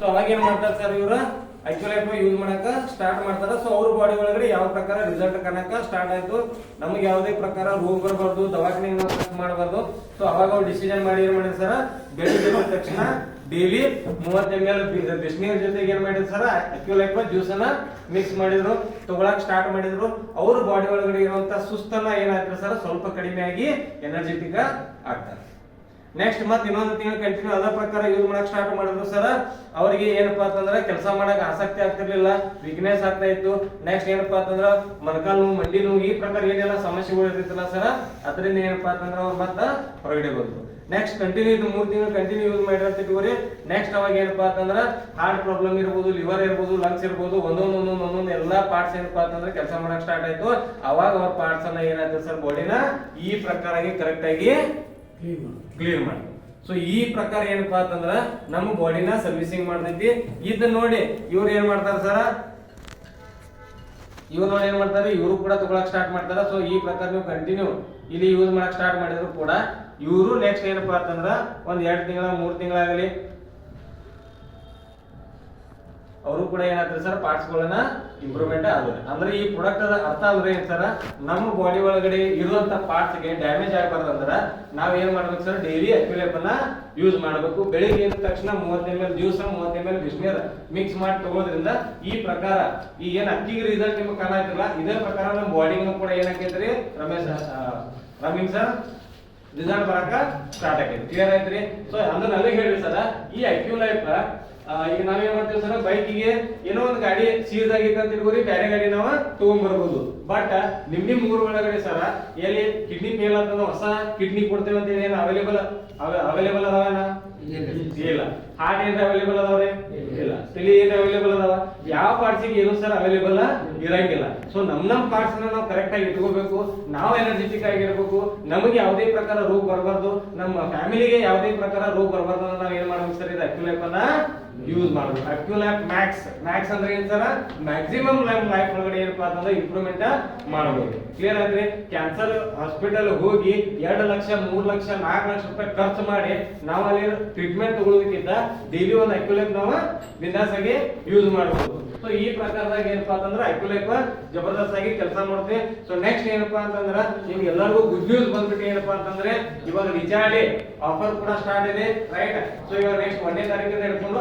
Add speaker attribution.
Speaker 1: So ಅವಾಗ ಏನ್ ಮಾಡ್ತಾರೆ ಸರ್ ಇವ್ರ ಅಕ್ಯುಲೈಫ್ ಯೂಸ್ ಮಾಡಕ ಸ್ಟಾರ್ಟ್ ಮಾಡ್ತಾರ. ಸೊ ಅವ್ರ ಬಾಡಿ ಒಳಗಡೆ ಯಾವ ಪ್ರಕಾರ ರಿಸಲ್ಟ್ ಕಾಣಕ ಸ್ಟಾರ್ಟ್ ಆಯ್ತು, ನಮ್ಗೆ ಯಾವುದೇ ಪ್ರಕಾರ ರೋಗ ಬರಬಾರ್ದು, ದವಾಖಾನೆ ಮಾಡಬಾರ್ದು. ಸೊ ಅವಾಗ ಅವ್ರು ಡಿಸಿಷನ್ ಮಾಡಿ ಏನ್ ಮಾಡಿದ್ರು ಸರ್, ಬೆಳಿಗ್ಗೆ ಎದ್ದ ತಕ್ಷಣ ಡೈಲಿ 30 ml ಬಿಸಿನೀರ್ ಜೊತೆಗೆ ಏನ್ ಮಾಡಿದ್ರು ಸರ್, ಅಕ್ಯುಲೈಫ್ ಜ್ಯೂಸ್ ಅನ್ನ ಮಿಕ್ಸ್ ಮಾಡಿದ್ರು, ತಗೊಳಕ್ ಸ್ಟಾರ್ಟ್ ಮಾಡಿದ್ರು. ಅವ್ರ ಬಾಡಿ ಒಳಗಡೆ ಇರುವಂತ ಸುಸ್ತನ್ನ ಏನಾಗ್ತದೆ ಸರ್, ಸ್ವಲ್ಪ ಕಡಿಮೆ ಆಗಿ ಎನರ್ಜೆಟಿಕ್ ಆಗ್ತಾರೆ. ನೆಕ್ಸ್ಟ್ ಮತ್ತೆ ಇನ್ನೊಂದು ತಿಂಗಳು ಕಂಟಿನ್ಯೂ ಅದೇ ಪ್ರಕಾರ ಯೂಸ್ ಮಾಡಕ್ ಸ್ಟಾರ್ಟ್ ಮಾಡಿದ್ರು ಸರ್. ಅವ್ರಿಗೆ ಏನಪ್ಪಾ ಅಂತಂದ್ರೆ ಕೆಲಸ ಮಾಡಕ್ ಆಸಕ್ತಿ ಆಗ್ತಿರ್ಲಿಲ್ಲ, ವೀಕ್ನೆಸ್ ಆಗ್ತಾ ಇತ್ತು. ನೆಕ್ಸ್ಟ್ ಏನಪ್ಪಾ ಅಂತಂದ್ರ ಮೊಣಕಾಲು ನೋವು, ಮಂಡಿ ನೋವು, ಈ ಪ್ರಕಾರ ಏನೆಲ್ಲ ಸಮಸ್ಯೆಗಳು ಇರ್ತಿತ್ತಲ್ಲ ಸರ್, ಅದರಿಂದ ಏನಪ್ಪಾ ಅಂತಂದ್ರೆ ಅವ್ರು ಮತ್ತೆ ಹೊರಗಡೆ ಬಂದ್ರು. ನೆಕ್ಸ್ಟ್ ಕಂಟಿನ್ಯೂ 3 ತಿಂಗಳು ಕಂಟಿನ್ಯೂ ಯೂಸ್ ಮಾಡಿರಂತ ಇಟ್ಕೋರಿ. ನೆಕ್ಸ್ಟ್ ಅವಾಗ ಏನಪ್ಪಾ ಅಂತಂದ್ರ ಹಾರ್ಟ್ ಪ್ರಾಬ್ಲಮ್ ಇರ್ಬೋದು, ಲಿವರ್ ಇರ್ಬೋದು, ಲಂಗ್ಸ್ ಇರ್ಬೋದು, ಒಂದೊಂದು ಎಲ್ಲಾ ಪಾರ್ಟ್ಸ್ ಏನಪ್ಪಾ ಅಂತಂದ್ರೆ ಕೆಲಸ ಮಾಡಕ್ ಸ್ಟಾರ್ಟ್ ಆಯ್ತು. ಅವಾಗ ಅವ್ರ ಪಾರ್ಟ್ಸ್ ಅನ್ನ ಏನಾಯ್ತು ಸರ್, ಬಾಡಿನ ಈ ಪ್ರಕಾರ ಕರೆಕ್ಟ್ ಆಗಿ ಕ್ಲಿಯರ್ ಮಾಡಿ. ಸೊ ಈ ಪ್ರಕಾರ ಏನಪ್ಪಾ ಅಂತಂದ್ರ ನಮ್ಮ ಬಾಡಿನ ಸರ್ವಿಸಿಂಗ್ ಮಾಡ್ತೈತಿ. ಇದನ್ನ ನೋಡಿ ಇವ್ರು ಏನ್ ಮಾಡ್ತಾರ ಸರ್, ಇವ್ರು ನೋಡಿ ಏನ್ ಮಾಡ್ತಾರೆ, ಇವರು ಕೂಡ ತಗೊಳಕ್ ಸ್ಟಾರ್ಟ್ ಮಾಡ್ತಾರ. ಸೊ ಈ ಪ್ರಕಾರ ನೀವು ಕಂಟಿನ್ಯೂ ಇಲ್ಲಿ ಯೂಸ್ ಮಾಡಕ್ ಸ್ಟಾರ್ಟ್ ಮಾಡಿದ್ರು ಕೂಡ ಇವರು ನೆಕ್ಸ್ಟ್ ಏನಪ್ಪಾ ಅಂತಂದ್ರ ಒಂದ್ 2 ತಿಂಗಳ 3 ತಿಂಗಳಾಗಲಿ ಅವರು ಕೂಡ ಏನಾಗ್ತದೆ ಸರ್, ಪಾರ್ಟ್ಸ್ ಗಳನ್ನ ಇಂಪ್ರೂವ್ಮೆಂಟ್ ಆಗುತ್ತೆ. ಅಂದ್ರೆ ಈ ಪ್ರಾಡಕ್ಟ್ ಅರ್ಥ ಅಂದ್ರೆ ಏನ್ ಸರ್, ನಮ್ಮ ಬಾಡಿ ಒಳಗಡೆ ಇರುವಂತ ಪಾರ್ಟ್ಸ್ ಗೆ ಡ್ಯಾಮೇಜ್ ಆಗಬಾರ್ದಂದ್ರ ನಾವ್ ಏನ್ ಮಾಡ್ಬೇಕು ಸರ್, ಡೈಲಿ ಅಕ್ಯುಲೈಫ್ ಅನ್ನ ಯೂಸ್ ಮಾಡಬೇಕು. ಬೆಳಿಗ್ಗೆ ಎದ್ದ ತಕ್ಷಣ 30 ml ಜ್ಯೂಸ್ 30 ml ಬಿಸಿನೀರ್ ಮಿಕ್ಸ್ ಮಾಡಿ ತಗೊಳ್ಳೋದ್ರಿಂದ ಈ ಪ್ರಕಾರ ಈ ಏನ್ ಅಕ್ಕಿಗೆ ರಿಸಲ್ಟ್ ನಿಮ್ಗೆ ಕಾಣತ್ತಿಲ್ಲ, ಇದೇ ಪ್ರಕಾರ ನಮ್ಮ ಬಾಡಿಗೂ ಕೂಡ ಏನಾಕೈತ್ರಿ ರಮೀನ್ ಸರ್ ರಿಸಲ್ಟ್ ಬರಕ ಸ್ಟಾರ್ಟ್ ಆಗೈತಿ. ಕ್ಲಿಯರ್ ಆಯ್ತ್ರಿ? ಸೊ ಅಂದ್ರೆ ನನಗೆ ಹೇಳಿ ಸರ್, ಈ ಅಕ್ಯುಲೈಫ್ ಈಗ ನಾವೇನ್ ಮಾಡ್ತೀವಿ ಸರ್, ಬೈಕಿಗೆ ಏನೋ ಒಂದು ಗಾಡಿ ಸೀಸ್ ಆಗಿತ್ತು ಅಂತ ತಿಳ್ಕೊರಿ, ಬೇರೆ ಗಾಡಿ ನಾವು ತಗೊಂಡ್ಬರ್ಬೋದು. ಬಟ್ ನಿಮ್ ಊರ್ ಒಳಗಡೆ ಸರ ಎಲ್ಲಿ ಕಿಡ್ನಿ ಫೇಲ್ ಅಂತಂದ್ರೆ ಹೊಸ ಕಿಡ್ನಿ ಕೊಡ್ತೇವೆ ಅಂತ ಏನು ಅವೈಲೇಬಲ್ ಅದಾವೇನ? ಇಲ್ಲ. ಹಾರ್ಟ್ ಏನ್ ಅವೈಲೇಬಲ್ ಅದಾವ್ರಿ? ಇಲ್ಲ. ತಲೆ ಏನ್ ಅವೈಲೇಬಲ್ ಅದಾವ? ಯಾವ ಪಾರ್ಟ್ಸ್ ಏನು ಸರ್ ಅವೈಲೇಬಲ್ ಇರಂಗಿಲ್ಲ. ಸೊ ನಮ್ ಪಾರ್ಟ್ಸ್ ನಾವು ಕರೆಕ್ಟ್ ಆಗಿ ಇಟ್ಕೋಬೇಕು, ನಾವು ಎನರ್ಜೆಟಿಕ್ ಆಗಿರ್ಬೇಕು, ನಮಗೆ ಯಾವುದೇ ಪ್ರಕಾರ ರೋಗ ಬರಬಾರ್ದು, ನಮ್ಮ ಫ್ಯಾಮಿಲಿಗೆ ಯಾವುದೇ ಪ್ರಕಾರ ರೋಗ ಬರಬಾರ್ದು ಅಂದ್ರೆ ನಾವ್ ಏನ್ ಮಾಡ್ಬೇಕು ಸರ್, ಇದು ಅಕ್ಯುಲೈಫ್ ಅನ್ನ ಯೂಸ್ ಮಾಡಬೇಕು. ಅಕ್ಯುಲೈಫ್ ಮ್ಯಾಕ್ಸ್ ಅಂದ್ರೆ ಏನ್ ಸರ್, ಮ್ಯಾಕ್ಸಿಮಮ್ ಲೈಫ್ ಒಳಗಡೆ ಏನಪ್ಪಾ ಅಂತಂದ್ರೆ ಇಂಪ್ರೂವ್ಮೆಂಟ್ ಮಾಡಬಹುದು. ಕ್ಲಿಯರ್ ಆದ್ರೆ ಕ್ಯಾನ್ಸರ್ ಹಾಸ್ಪಿಟಲ್ ಹೋಗಿ 2 ಲಕ್ಷ 3 ಲಕ್ಷ 4 ಲಕ್ಷ ರೂಪಾಯಿ ಖರ್ಚು ಮಾಡಿ ನಾವು ಅಲ್ಲಿ ಟ್ರೀಟ್ಮೆಂಟ್ ತಗೊಳ್ಳೋದಕ್ಕಿಂತ ಡೈಲಿ ಒಂದು ಅಕ್ಯುಲೈಫ್ ನಾವು ಬಿಂದಾಸ್ ಆಗಿ ಯೂಸ್ ಮಾಡಬಹುದು. ಸೊ ಈ ಪ್ರಕಾರದಾಗ ಏನಪ್ಪಾ ಅಂತಂದ್ರೆ ಅಕ್ಯುಲೈಫ್ ಜಬರ್ದಸ್ತ್ ಆಗಿ ಕೆಲಸ ಮಾಡುತ್ತೆ. ಸೊ ನೆಕ್ಸ್ಟ್ ಏನಪ್ಪಾ ಅಂತಂದ್ರೆ ನಿಮ್ಗೆ ಎಲ್ಲರಿಗೂ ಗುಡ್ ನ್ಯೂಸ್ ಬಂದ್ಬಿಟ್ಟು ಏನಪ್ಪಾ ಅಂತಂದ್ರೆ ಇವಾಗ ರಿಚಾರ್ಡ್ ಆಫರ್ ಕೂಡ ಸ್ಟಾರ್ಟ್ ಇದೆ, ರೈಟ್? ಸೊ ಇವಾಗ ನೆಕ್ಸ್ಟ್ 1ನೇ ತಾರೀಕಿಂದ ಹಿಡ್ಕೊಂಡು